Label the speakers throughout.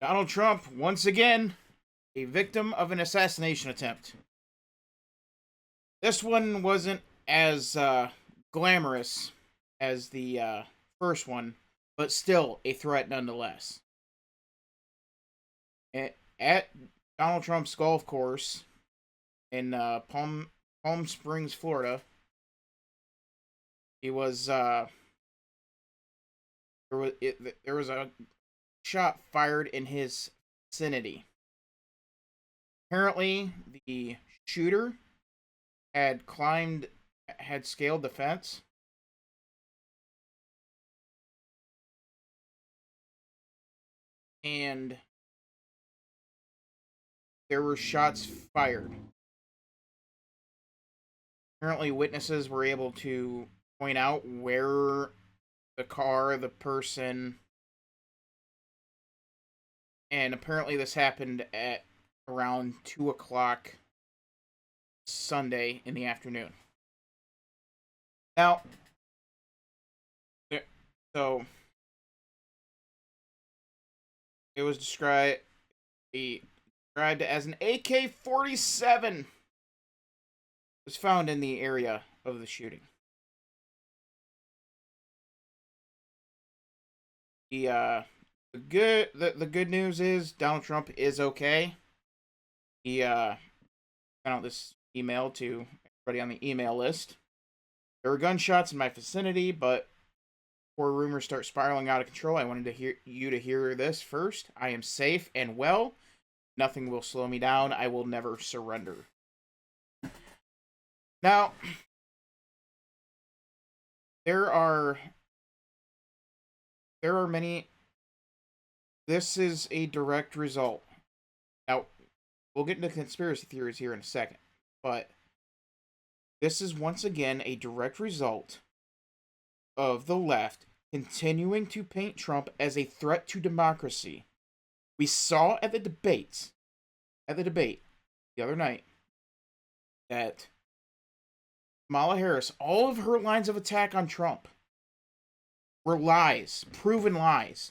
Speaker 1: Donald Trump, once again, a victim of an assassination attempt. This one wasn't as glamorous as the first one, but still a threat nonetheless. At Donald Trump's golf course in Palm Springs, Florida, he was there was a shot fired in his vicinity. Apparently, the shooter had scaled the fence. And there were shots fired. Apparently, witnesses were able to point out where the car, the person, and apparently this happened at around 2 o'clock Sunday in the afternoon. Now, so it was described as an AK-47 was found in the area of the shooting. The good news is Donald Trump is okay. He sent out this email to everybody on the email list. There were gunshots in my vicinity, but before rumors start spiraling out of control, I wanted you to hear this first. I am safe and well. Nothing will slow me down. I will never surrender. Now, there are many. This is a direct result. Now, we'll get into conspiracy theories here in a second, but this is once again a direct result of the left continuing to paint Trump as a threat to democracy. We saw at the debate the other night, that Kamala Harris, all of her lines of attack on Trump were lies, proven lies.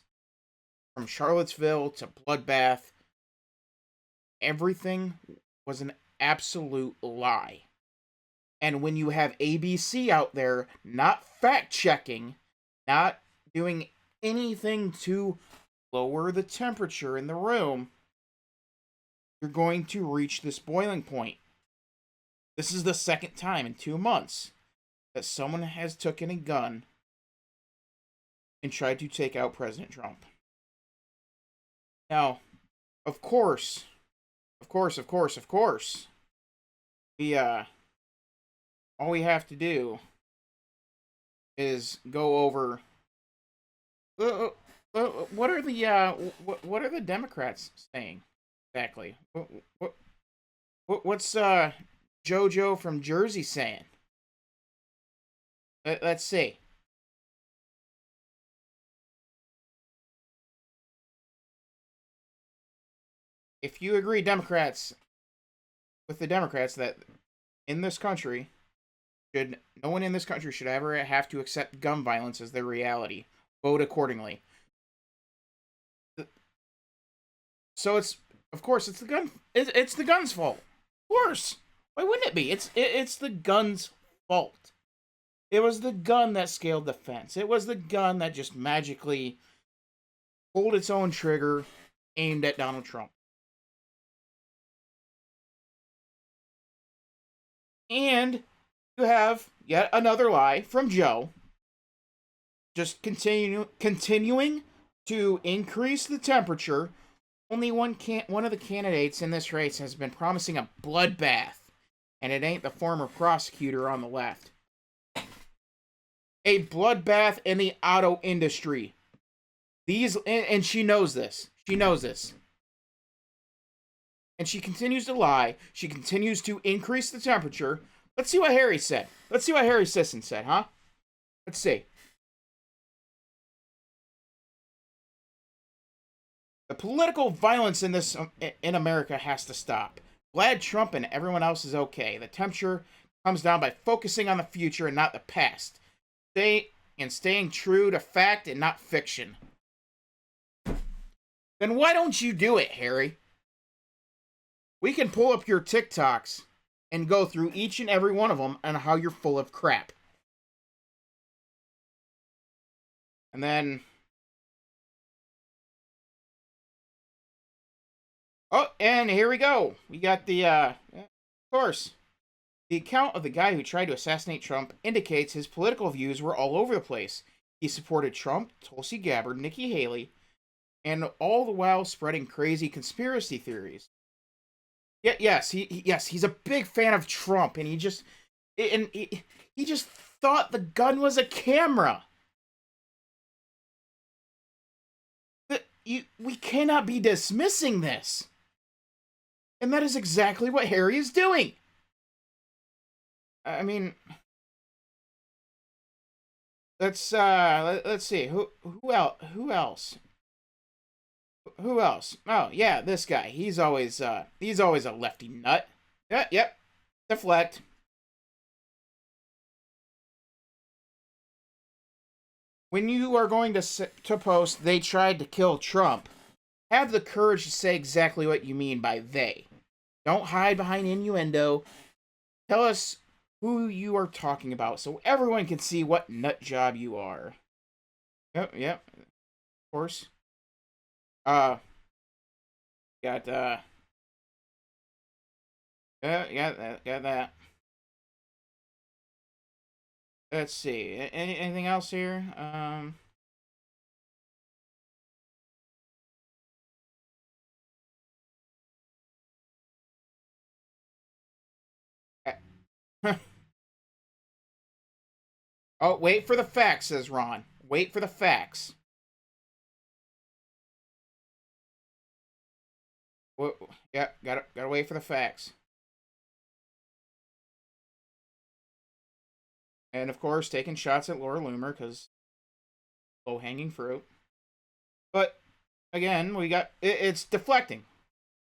Speaker 1: From Charlottesville to Bloodbath, everything was an absolute lie. And when you have ABC out there not fact-checking, not doing anything to lower the temperature in the room, you're going to reach this boiling point. This is the second time in 2 months that someone has taken a gun and tried to take out President Trump. Now, of course, all we have to do is go over what are the Democrats saying exactly? What's JoJo from Jersey saying? Let's see. If you agree, with the Democrats, that in this country, no one in this country should ever have to accept gun violence as their reality, vote accordingly. So it's the gun. It's the gun's fault. Of course. Why wouldn't it be? It's the gun's fault. It was the gun that scaled the fence. It was the gun that just magically pulled its own trigger, aimed at Donald Trump. And you have yet another lie from Joe, just continuing to increase the temperature. Only one of the candidates in this race has been promising a bloodbath, and it ain't the former prosecutor on the left. A bloodbath in the auto industry. And she knows this. She knows this. And she continues to lie. She continues to increase the temperature. Let's see what Harry said. Let's see what Harry Sisson said, huh? Let's see. The political violence in America has to stop. Glad Trump and everyone else is okay. The temperature comes down by focusing on the future and not the past. Staying true to fact and not fiction. Then why don't you do it, Harry? We can pull up your TikToks and go through each and every one of them and how you're full of crap. And then... Oh, and here we go. We got the, of course. The account of the guy who tried to assassinate Trump indicates his political views were all over the place. He supported Trump, Tulsi Gabbard, Nikki Haley, and all the while spreading crazy conspiracy theories. Yeah, yes, he's a big fan of Trump, and he just thought the gun was a camera. We cannot be dismissing this, and that is exactly what Harry is doing. I mean, let's see who else. Oh yeah, this guy. He's always a lefty nut. Yep. Deflect. When you are going to post, they tried to kill Trump, have the courage to say exactly what you mean by they. Don't hide behind innuendo. Tell us who you are talking about so everyone can see what nut job you are. Yep. Of course. Got that. Let's see. Anything else here? Oh, wait for the facts, says Ron. Wait for the facts. Yeah, gotta wait for the facts. And of course, taking shots at Laura Loomer because low-hanging fruit. But again, we got it's deflecting.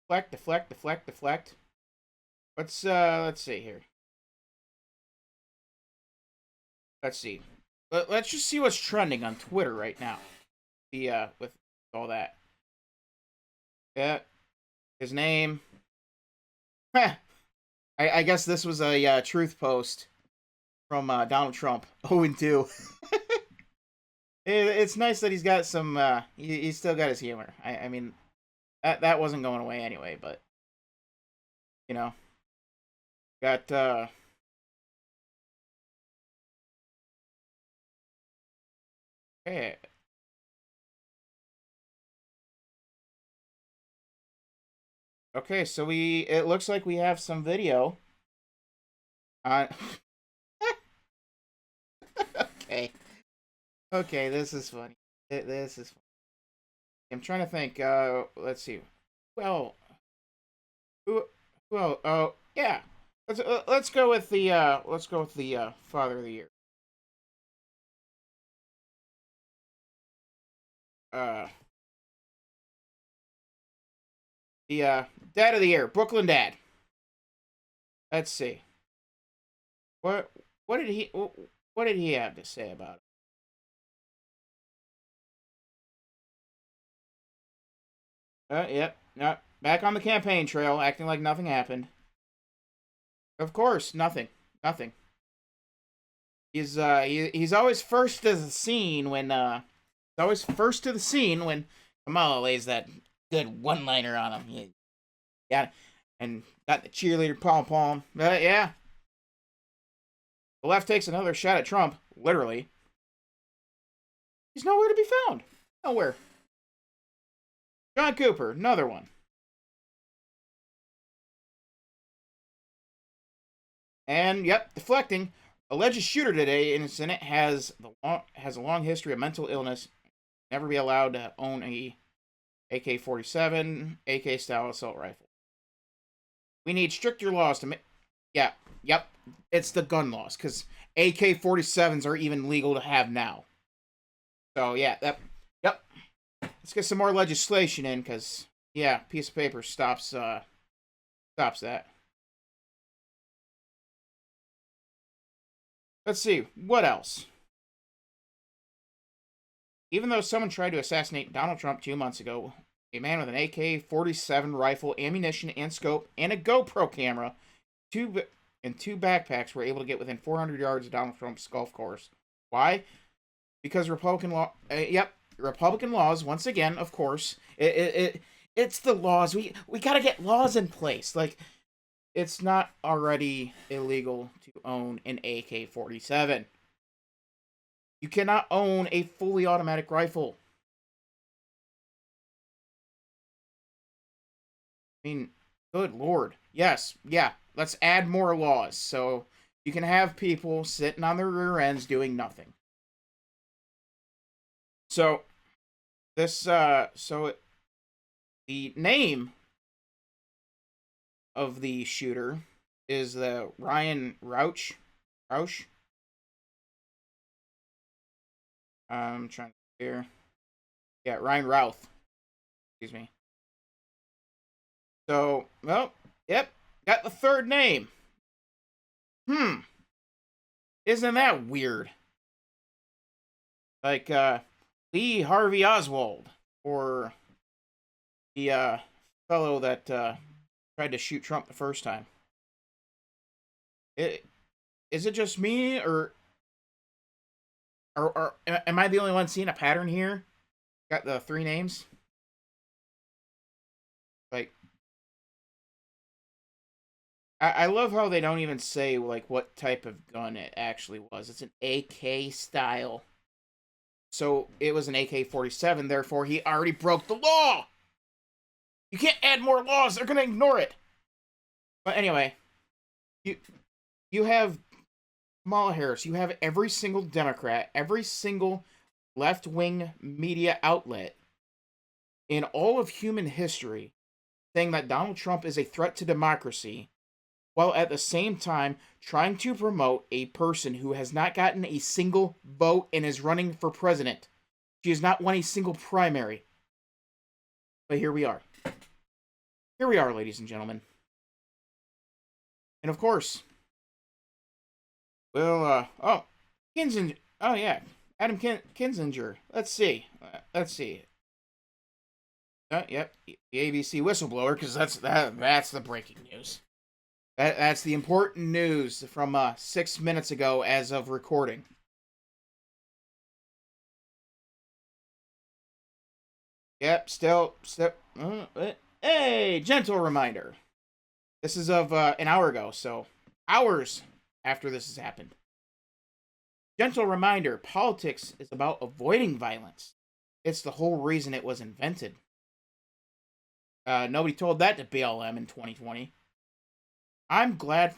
Speaker 1: Deflect. Let's see here. Let's see. Let's just see what's trending on Twitter right now. With all that. Yeah, his name. I guess this was a truth post from Donald Trump. 0-2. It's nice that he's got some. He's still got his humor. I mean, that wasn't going away anyway. But you know, got hey. Okay, so it looks like we have some video on. Okay, this is funny. This is funny. I'm trying to think. Let's see. Well, who oh yeah. Let's go with the Father of the Year. Uh, the Dad of the Year, Brooklyn Dad. Let's see. What did he have to say about it? Yep. No, back on the campaign trail, acting like nothing happened. Of course, nothing. He's always first to the scene when Kamala lays that good one-liner on him. Yeah, and got the cheerleader pom-pom. Yeah. The left takes another shot at Trump, literally. He's nowhere to be found. Nowhere. John Cooper, another one. And yep, deflecting. Alleged shooter today in the Senate has a long history of mental illness. Never be allowed to own a AK-47, AK style assault rifle. We need stricter laws to make. Yeah, yep. It's the gun laws because AK-47s are even legal to have now. So yeah, yep. Let's get some more legislation in because yeah, piece of paper stops that. Let's see what else. Even though someone tried to assassinate Donald Trump 2 months ago, a man with an AK-47 rifle, ammunition, and scope, and a GoPro camera, and two backpacks were able to get within 400 yards of Donald Trump's golf course. Why? Because Republican Republican laws. Once again, of course, it's the laws. We gotta get laws in place. Like, it's not already illegal to own an AK-47. You cannot own a fully automatic rifle. I mean, good lord. Yes, yeah, let's add more laws so you can have people sitting on their rear ends doing nothing. So, the name of the shooter is the Ryan Rauch. Rauch? I'm trying to hear. Yeah, Ryan Routh. Excuse me. So, well, yep, got the third name. Isn't that weird? Like, Lee Harvey Oswald, or the, fellow that, tried to shoot Trump the first time. Is it just me, or am I the only one seeing a pattern here? Got the three names? Like, I love how they don't even say, like, what type of gun it actually was. It's an AK style. So, it was an AK-47, therefore he already broke the law! You can't add more laws, they're gonna ignore it! But anyway, you have Kamala Harris, you have every single Democrat, every single left-wing media outlet in all of human history saying that Donald Trump is a threat to democracy, while at the same time trying to promote a person who has not gotten a single vote and is running for president. She has not won a single primary. But here we are. Here we are, ladies and gentlemen. And of course, well, Kinzinger. Oh, yeah. Adam Kinzinger. Let's see. Yep. The ABC whistleblower, because that's the breaking news. That's the important news from 6 minutes ago as of recording. Yep, hey, gentle reminder. This is of an hour ago, so hours after this has happened. Gentle reminder, politics is about avoiding violence. It's the whole reason it was invented. Nobody told that to BLM in 2020. I'm glad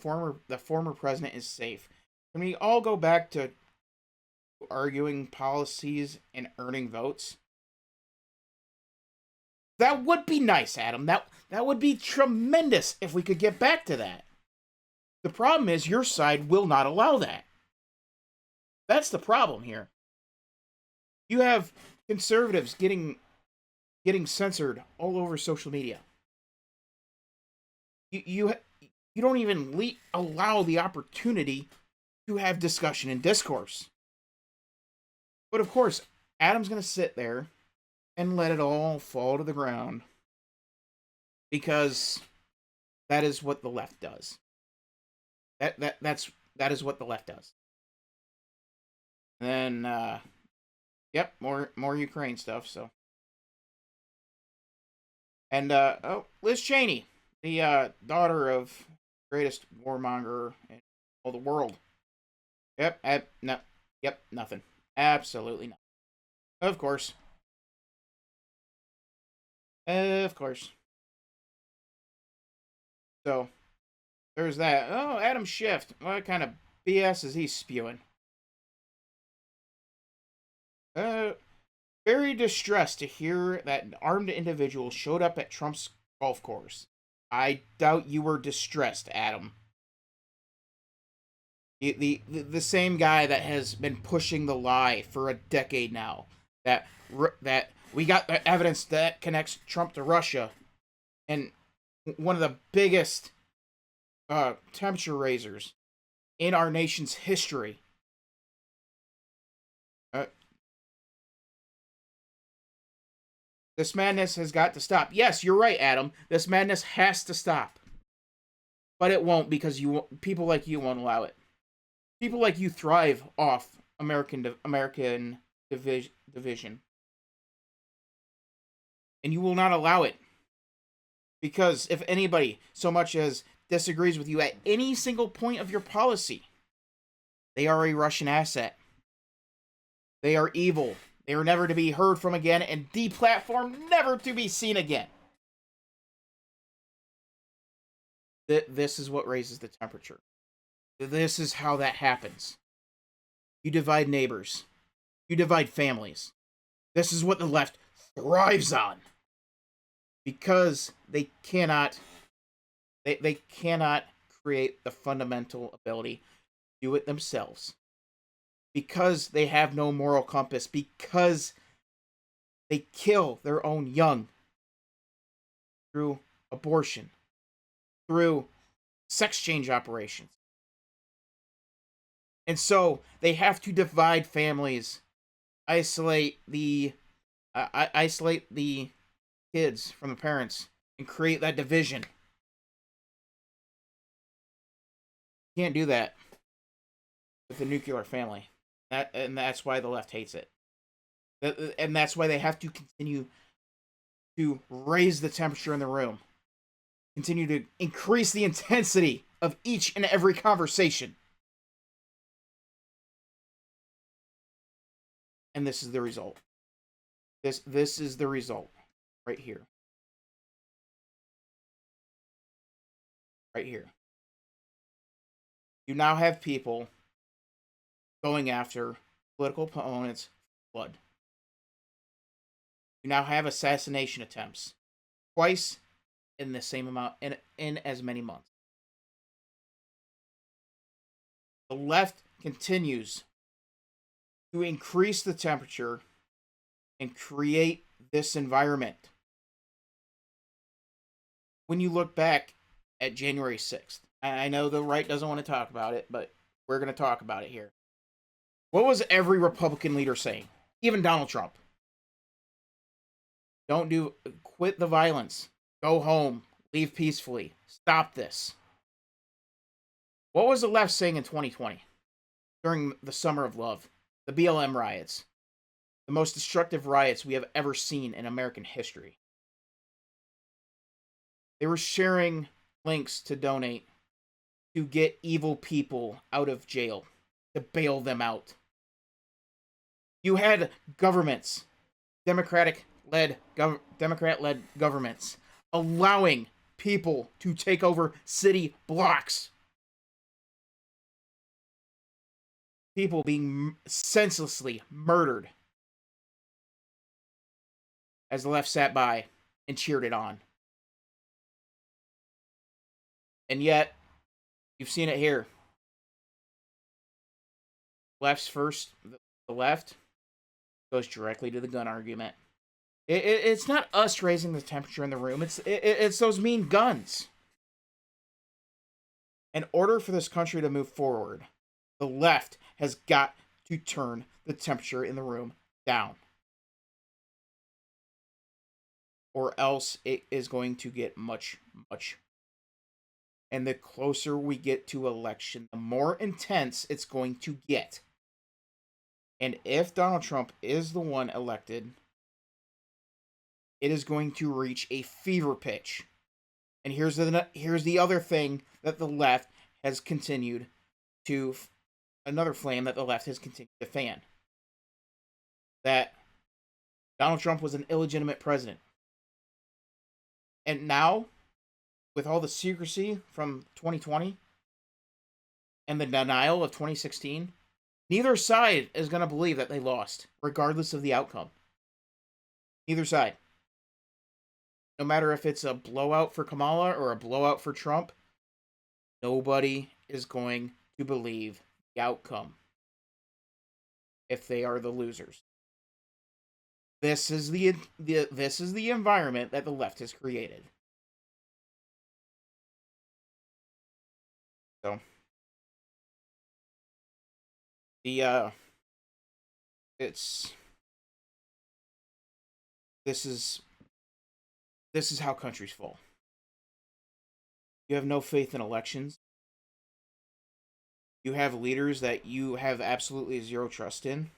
Speaker 1: the former president is safe. Can we all go back to arguing policies and earning votes? That would be nice, Adam. That would be tremendous if we could get back to that. The problem is your side will not allow that. That's the problem here. You have conservatives getting censored all over social media. You don't even allow the opportunity to have discussion and discourse. But of course, Adam's going to sit there and let it all fall to the ground, because that is what the left does. That is what the left does. And then, yep, more Ukraine stuff. So, and Liz Cheney, the daughter of the greatest warmonger in all the world. Yep, nothing. Absolutely nothing. Of course. Of course. So, there's that. Oh, Adam Schiff. What kind of BS is he spewing? Very distressed to hear that an armed individual showed up at Trump's golf course. I doubt you were distressed, Adam. The same guy that has been pushing the lie for a decade now. That we got the evidence that connects Trump to Russia, and one of the biggest temperature raisers in our nation's history. This madness has got to stop. Yes, you're right, Adam. This madness has to stop. But it won't because people like you won't allow it. People like you thrive off American division. And you will not allow it. Because if anybody so much as disagrees with you at any single point of your policy, they are a Russian asset. They are evil. They are never to be heard from again and deplatformed, never to be seen again. This is what raises the temperature. This is how that happens. You divide neighbors. You divide families. This is what the left thrives on. Because they cannot create the fundamental ability to do it themselves. Because they have no moral compass. Because they kill their own young through abortion, through sex change operations. And so they have to divide families, isolate the kids from the parents, and create that division. You can't do that with the nuclear family. That's why the left hates it. And that's why they have to continue to raise the temperature in the room. Continue to increase the intensity of each and every conversation. And this is the result. This is the result. Right here. Right here. You now have people going after political opponents for blood. You now have assassination attempts. Twice in the same amount, in as many months. The left continues to increase the temperature and create this environment. When you look back at January 6th, I know the right doesn't want to talk about it, but we're going to talk about it here. What was every Republican leader saying? Even Donald Trump. Quit the violence. Go home. Leave peacefully. Stop this. What was the left saying in 2020? During the Summer of Love. The BLM riots. The most destructive riots we have ever seen in American history. They were sharing links to donate to get evil people out of jail. To bail them out. You had governments, Democrat-led governments, allowing people to take over city blocks. People being senselessly murdered as the left sat by and cheered it on. And yet, you've seen it here. The left goes directly to the gun argument. It's not us raising the temperature in the room. It's those mean guns. In order for this country to move forward, the left has got to turn the temperature in the room down. Or else it is going to get much, much. And the closer we get to election, the more intense it's going to get. And if Donald Trump is the one elected, it is going to reach a fever pitch. And here's the other thing that the left has continued to, another flame that the left has continued to fan. That Donald Trump was an illegitimate president. And now, with all the secrecy from 2020 and the denial of 2016, neither side is going to believe that they lost, regardless of the outcome. Neither side. No matter if it's a blowout for Kamala or a blowout for Trump, nobody is going to believe the outcome if they are the losers. This is the environment that the left has created. So this is this is how countries fall. You have no faith in elections. You have leaders that you have absolutely zero trust in.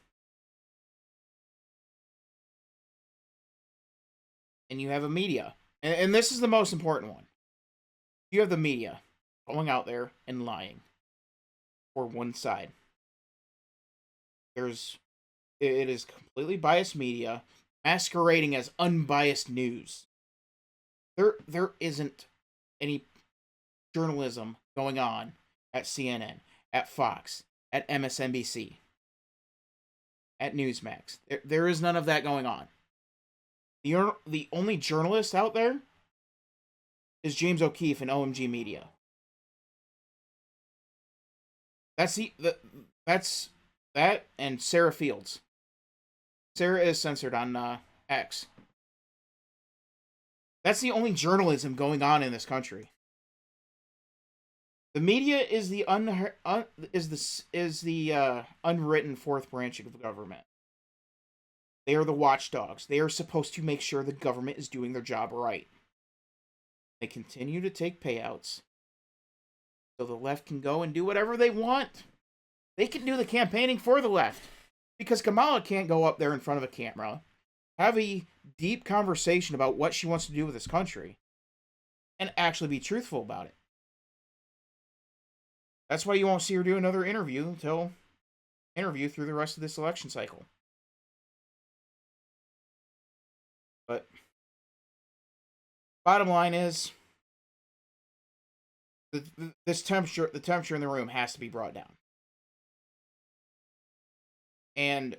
Speaker 1: And you have a media. And this is the most important one. You have the media going out there and lying for one side. It is completely biased media masquerading as unbiased news. There isn't any journalism going on at CNN, at Fox, at MSNBC, at Newsmax. There is none of that going on. The only journalist out there is James O'Keefe and OMG Media. That's that and Sarah Fields. Sarah is censored on X. That's the only journalism going on in this country. The media is the unwritten fourth branch of the government. They are the watchdogs. They are supposed to make sure the government is doing their job right. They continue to take payouts so the left can go and do whatever they want. They can do the campaigning for the left because Kamala can't go up there in front of a camera, have a deep conversation about what she wants to do with this country, and actually be truthful about it. That's why you won't see her do another interview through the rest of this election cycle. But bottom line is, the temperature in the room has to be brought down. And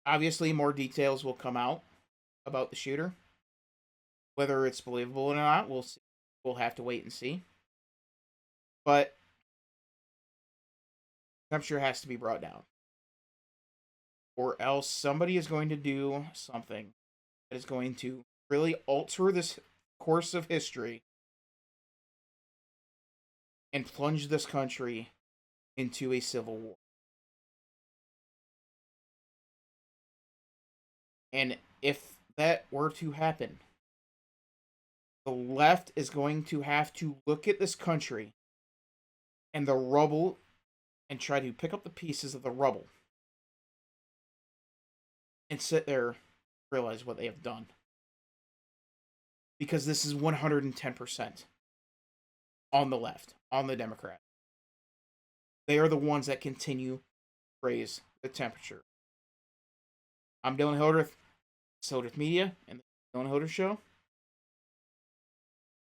Speaker 1: obviously more details will come out about the shooter. Whether it's believable or not, we'll see. We'll have to wait and see. But temperature has to be brought down. Or else somebody is going to do something that is going to really alter this course of history and plunge this country into a civil war. And if that were to happen, the left is going to have to look at this country and the rubble and try to pick up the pieces of the rubble and sit there, realize what they have done. Because this is 110% on the left, on the Democrat. They are the ones that continue to raise the temperature. I'm Dylan Hildreth, Hildreth Media, and the Dylan Hildreth Show.